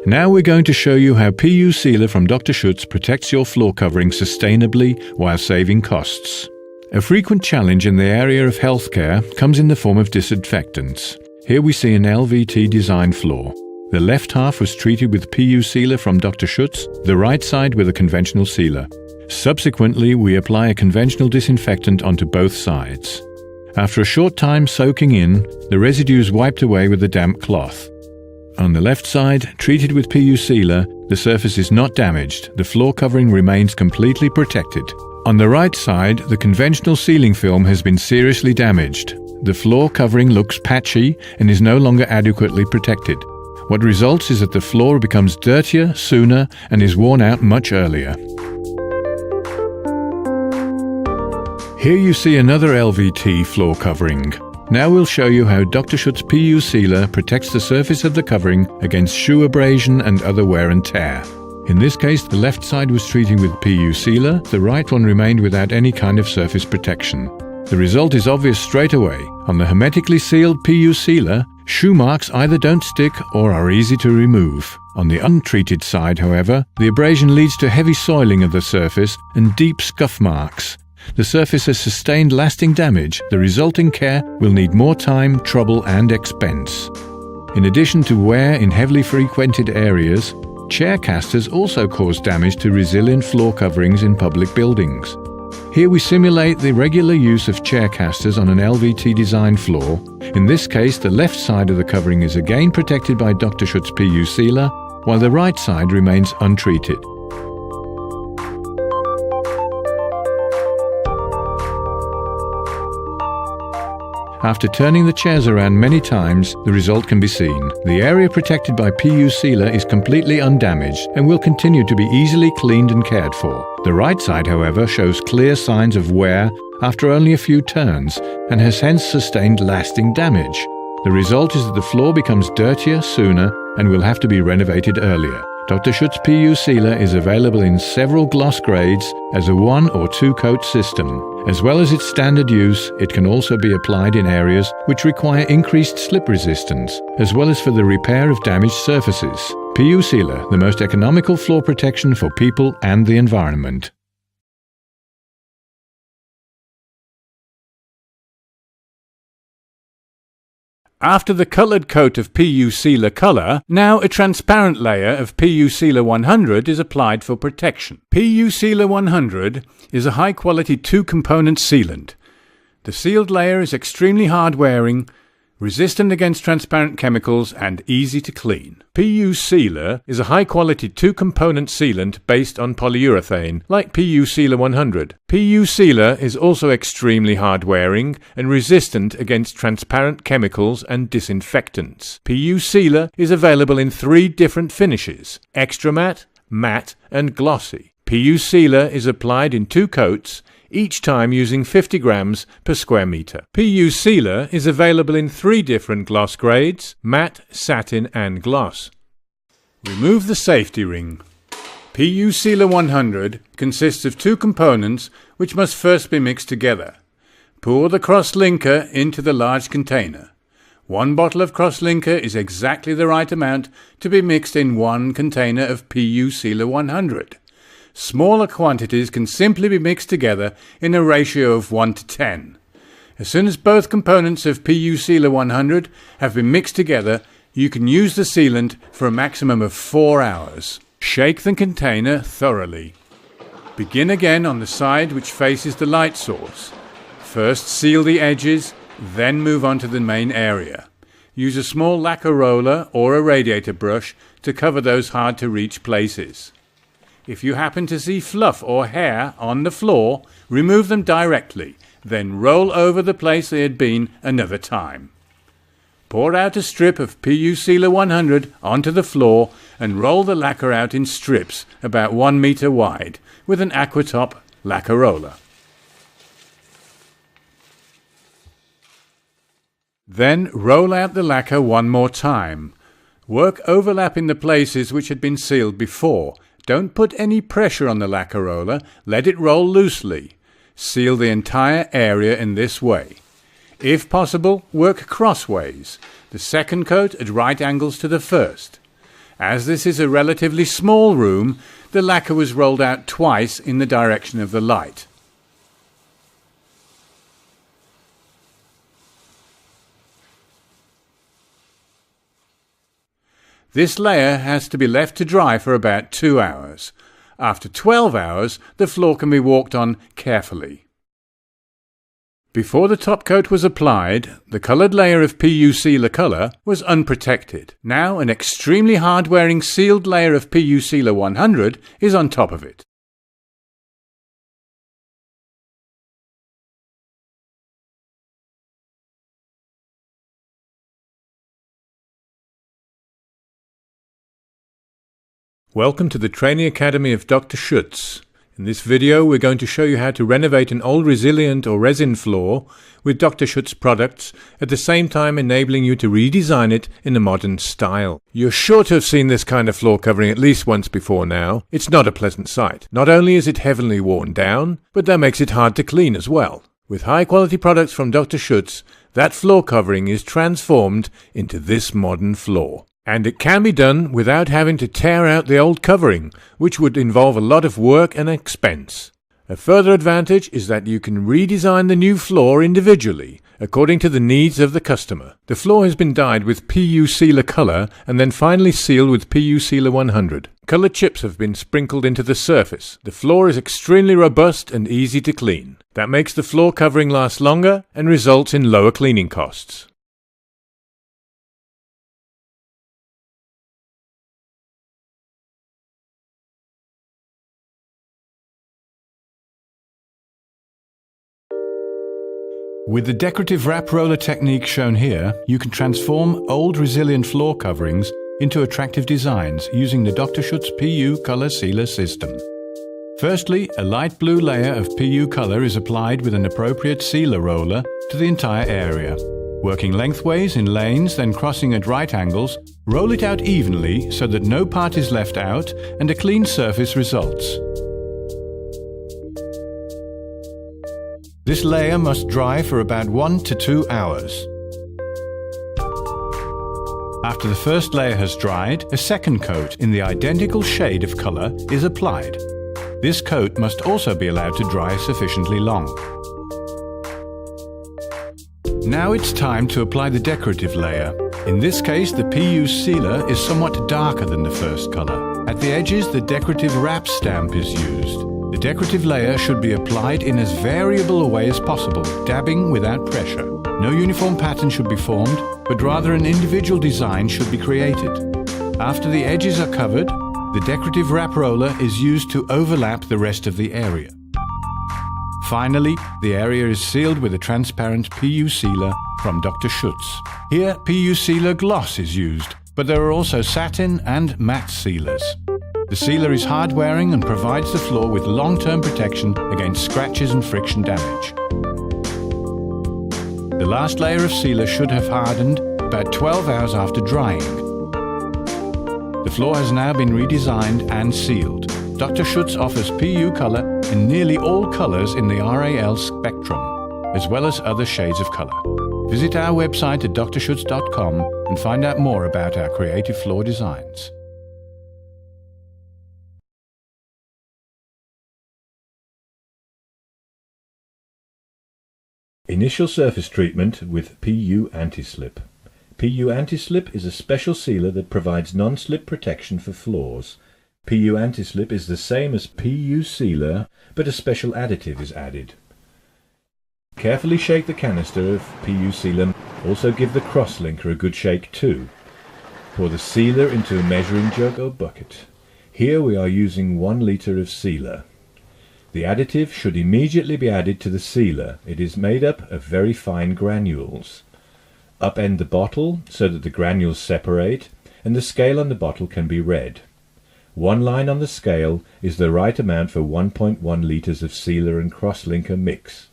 Now we're going to show you how PU Sealer from Dr. Schutz protects your floor covering sustainably while saving costs. A frequent challenge in the area of healthcare comes in the form of disinfectants. Here we see an LVT design floor. The left half was treated with PU Sealer from Dr. Schutz, the right side with a conventional sealer. Subsequently, we apply a conventional disinfectant onto both sides. After a short time soaking in, the residue is wiped away with a damp cloth. On the left side, treated with PU Sealer, the surface is not damaged. The floor covering remains completely protected. On the right side, the conventional sealing film has been seriously damaged. The floor covering looks patchy and is no longer adequately protected. What results is that the floor becomes dirtier sooner and is worn out much earlier. Here you see another LVT floor covering. Now we'll show you how Dr. Schutz PU Sealer protects the surface of the covering against shoe abrasion and other wear and tear. In this case, the left side was treated with PU Sealer, the right one remained without any kind of surface protection. The result is obvious straight away. On the hermetically sealed PU Sealer, shoe marks either don't stick or are easy to remove. On the untreated side, however, the abrasion leads to heavy soiling of the surface and deep scuff marks. The surface has sustained lasting damage. The resulting care will need more time, trouble and expense. In addition to wear in heavily frequented areas, chair casters also cause damage to resilient floor coverings in public buildings. Here we simulate the regular use of chair casters on an LVT design floor. In this case, the left side of the covering is again protected by Dr. Schutz PU Sealer, while the right side remains untreated. After turning the chairs around many times, the result can be seen. The area protected by PU Sealer is completely undamaged and will continue to be easily cleaned and cared for. The right side, however, shows clear signs of wear after only a few turns and has hence sustained lasting damage. The result is that the floor becomes dirtier sooner and will have to be renovated earlier. Dr. Schutz PU Sealer is available in several gloss grades as a 1 or 2 coat system. As well as its standard use, it can also be applied in areas which require increased slip resistance, as well as for the repair of damaged surfaces. PU Sealer, the most economical floor protection for people and the environment. After the coloured coat of PU Sealer colour, now a transparent layer of PU Sealer 100 is applied for protection. PU Sealer 100 is a high-quality 2-component sealant. The sealed layer is extremely hard-wearing, resistant against transparent chemicals and easy to clean. PU Sealer is a high-quality 2-component sealant based on polyurethane, like PU Sealer 100. PU Sealer is also extremely hard-wearing and resistant against transparent chemicals and disinfectants. PU Sealer is available in 3 different finishes: extra matte, matte and glossy. PU Sealer is applied in 2 coats, each time using 50 grams per square meter. PU Sealer is available in 3 different gloss grades: matte, satin and gloss. Remove the safety ring. PU Sealer 100 consists of 2 components which must first be mixed together. Pour the cross-linker into the large container. 1 bottle of cross-linker is exactly the right amount to be mixed in 1 container of PU Sealer 100. Smaller quantities can simply be mixed together in a ratio of 1 to 10. As soon as both components of PU Sealer 100 have been mixed together, you can use the sealant for a maximum of 4 hours. Shake the container thoroughly. Begin again on the side which faces the light source. First seal the edges, then move on to the main area. Use a small lacquer roller or a radiator brush to cover those hard-to-reach places. If you happen to see fluff or hair on the floor, remove them directly, then roll over the place they had been another time. Pour out a strip of PU Sealer 100 onto the floor and roll the lacquer out in strips about 1 meter wide with an Aquatop lacquer roller. Then roll out the lacquer one more time. Work overlapping the places which had been sealed before. Don't put any pressure on the lacquer roller, let it roll loosely. Seal the entire area in this way. If possible, work crossways, the second coat at right angles to the first. As this is a relatively small room, the lacquer was rolled out twice in the direction of the light. This layer has to be left to dry for about 2 hours. After 12 hours, the floor can be walked on carefully. Before the top coat was applied, the coloured layer of PU Sealer colour was unprotected. Now an extremely hard-wearing sealed layer of PU Sealer 100 is on top of it. Welcome to the Training Academy of Dr. Schutz. In this video we're going to show you how to renovate an old resilient or resin floor with Dr. Schutz products, at the same time enabling you to redesign it in a modern style. You're sure to have seen this kind of floor covering at least once before now. It's not a pleasant sight. Not only is it heavily worn down, but that makes it hard to clean as well. With high quality products from Dr. Schutz, that floor covering is transformed into this modern floor. And it can be done without having to tear out the old covering, which would involve a lot of work and expense. A further advantage is that you can redesign the new floor individually, according to the needs of the customer. The floor has been dyed with PU Sealer colour and then finally sealed with PU Sealer 100. Colour chips have been sprinkled into the surface. The floor is extremely robust and easy to clean. That makes the floor covering last longer and results in lower cleaning costs. With the decorative wrap roller technique shown here, you can transform old resilient floor coverings into attractive designs using the Dr. Schutz PU Color Sealer system. Firstly, a light blue layer of PU color is applied with an appropriate sealer roller to the entire area. Working lengthways in lanes, then crossing at right angles, roll it out evenly so that no part is left out and a clean surface results. This layer must dry for about 1 to 2 hours. After the first layer has dried, a second coat in the identical shade of colour is applied. This coat must also be allowed to dry sufficiently long. Now it's time to apply the decorative layer. In this case, the PU Sealer is somewhat darker than the first colour. At the edges, the decorative wrap stamp is used. The decorative layer should be applied in as variable a way as possible, dabbing without pressure. No uniform pattern should be formed, but rather an individual design should be created. After the edges are covered, the decorative wrap roller is used to overlap the rest of the area. Finally, the area is sealed with a transparent PU Sealer from Dr. Schutz. Here, PU Sealer gloss is used, but there are also satin and matte sealers. The sealer is hard-wearing and provides the floor with long-term protection against scratches and friction damage. The last layer of sealer should have hardened about 12 hours after drying. The floor has now been redesigned and sealed. Dr. Schutz offers PU color in nearly all colors in the RAL spectrum, as well as other shades of color. Visit our website at drschutz.com and find out more about our creative floor designs. Initial surface treatment with PU Anti-Slip. PU Anti-Slip is a special sealer that provides non-slip protection for floors. PU Anti-Slip is the same as PU Sealer, but a special additive is added. Carefully shake the canister of PU Sealer. Also give the cross-linker a good shake too. Pour the sealer into a measuring jug or bucket. Here we are using 1 liter of sealer. The additive should immediately be added to the sealer. It is made up of very fine granules. Upend the bottle so that the granules separate and the scale on the bottle can be read. 1 line on the scale is the right amount for 1.1 litres of sealer and cross-linker mix.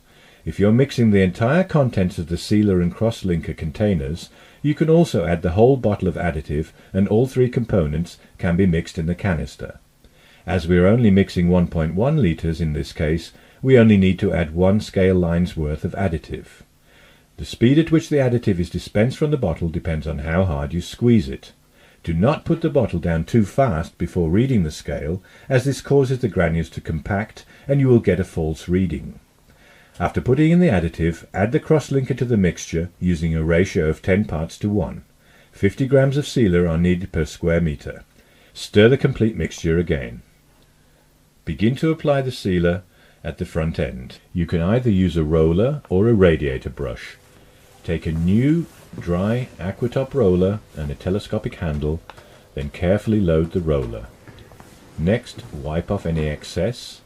If you're mixing the entire contents of the sealer and cross-linker containers, you can also add the whole bottle of additive, and all 3 components can be mixed in the canister. As we are only mixing 1.1 litres in this case, we only need to add 1 scale line's worth of additive. The speed at which the additive is dispensed from the bottle depends on how hard you squeeze it. Do not put the bottle down too fast before reading the scale, as this causes the granules to compact and you will get a false reading. After putting in the additive, add the cross-linker to the mixture using a ratio of 10 parts to 1. 50 grams of sealer are needed per square metre. Stir the complete mixture again. Begin to apply the sealer at the front end. You can either use a roller or a radiator brush. Take a new dry Aquatop roller and a telescopic handle, then carefully load the roller. Next, wipe off any excess.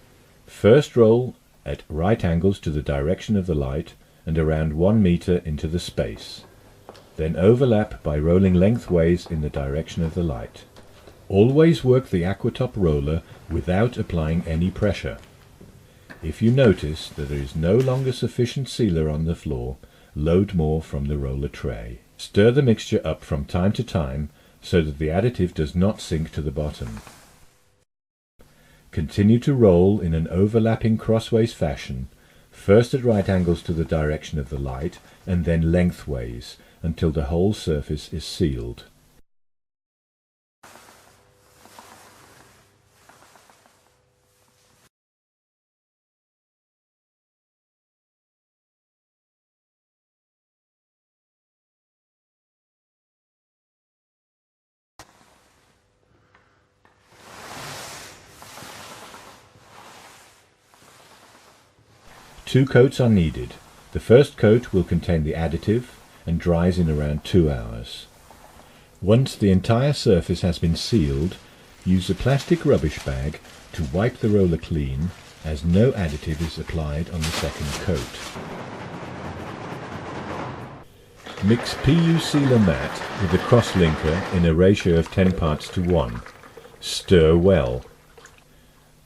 First roll at right angles to the direction of the light and around 1 meter into the space. Then overlap by rolling lengthways in the direction of the light. Always work the Aquatop roller without applying any pressure. If you notice that there is no longer sufficient sealer on the floor, load more from the roller tray. Stir the mixture up from time to time so that the additive does not sink to the bottom. Continue to roll in an overlapping crossways fashion, first at right angles to the direction of the light and then lengthways until the whole surface is sealed. Two coats are needed. The first coat will contain the additive and dries in around 2 hours. Once the entire surface has been sealed, use a plastic rubbish bag to wipe the roller clean, as no additive is applied on the second coat. Mix PU sealer matte with the cross-linker in a ratio of 10 parts to 1. Stir well.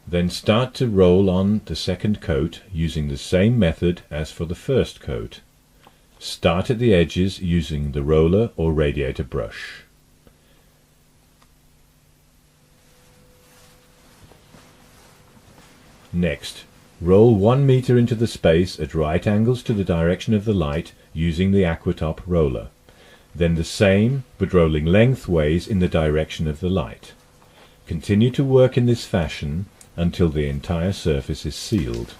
Then start to roll on the second coat using the same method as for the first coat. Start at the edges using the roller or radiator brush. Next, roll 1 meter into the space at right angles to the direction of the light using the Aquatop roller. Then the same, but rolling lengthways in the direction of the light. Continue to work in this fashion until the entire surface is sealed.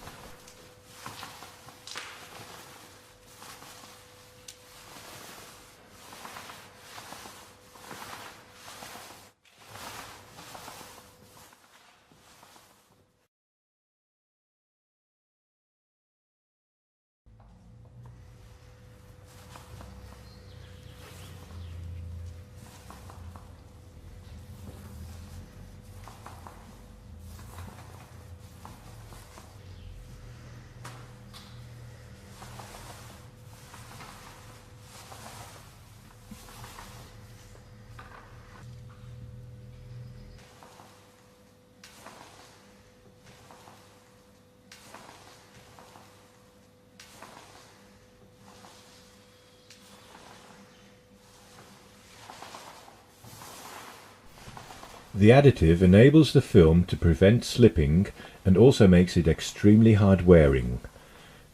The additive enables the film to prevent slipping and also makes it extremely hard wearing.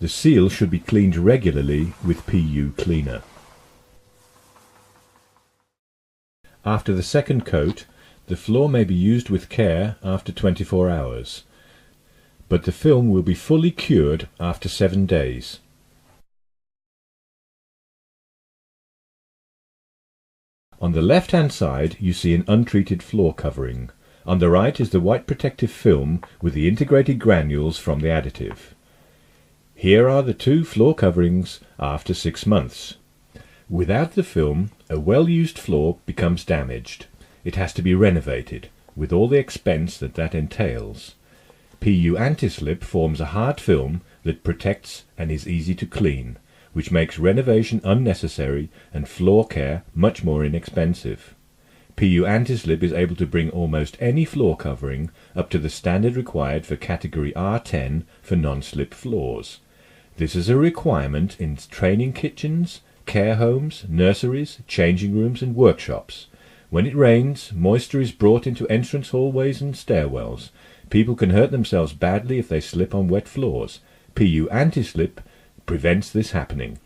The seal should be cleaned regularly with PU cleaner. After the second coat, the floor may be used with care after 24 hours, but the film will be fully cured after 7 days. On the left-hand side you see an untreated floor covering. On the right is the white protective film with the integrated granules from the additive. Here are the two floor coverings after 6 months. Without the film, a well-used floor becomes damaged. It has to be renovated, with all the expense that entails. PU Anti-Slip forms a hard film that protects and is easy to clean, which makes renovation unnecessary and floor care much more inexpensive. PU Anti-Slip is able to bring almost any floor covering up to the standard required for category R10 for non-slip floors. This is a requirement in training kitchens, care homes, nurseries, changing rooms and workshops. When it rains, moisture is brought into entrance hallways and stairwells. People can hurt themselves badly if they slip on wet floors. PU Anti-Slip prevents this happening.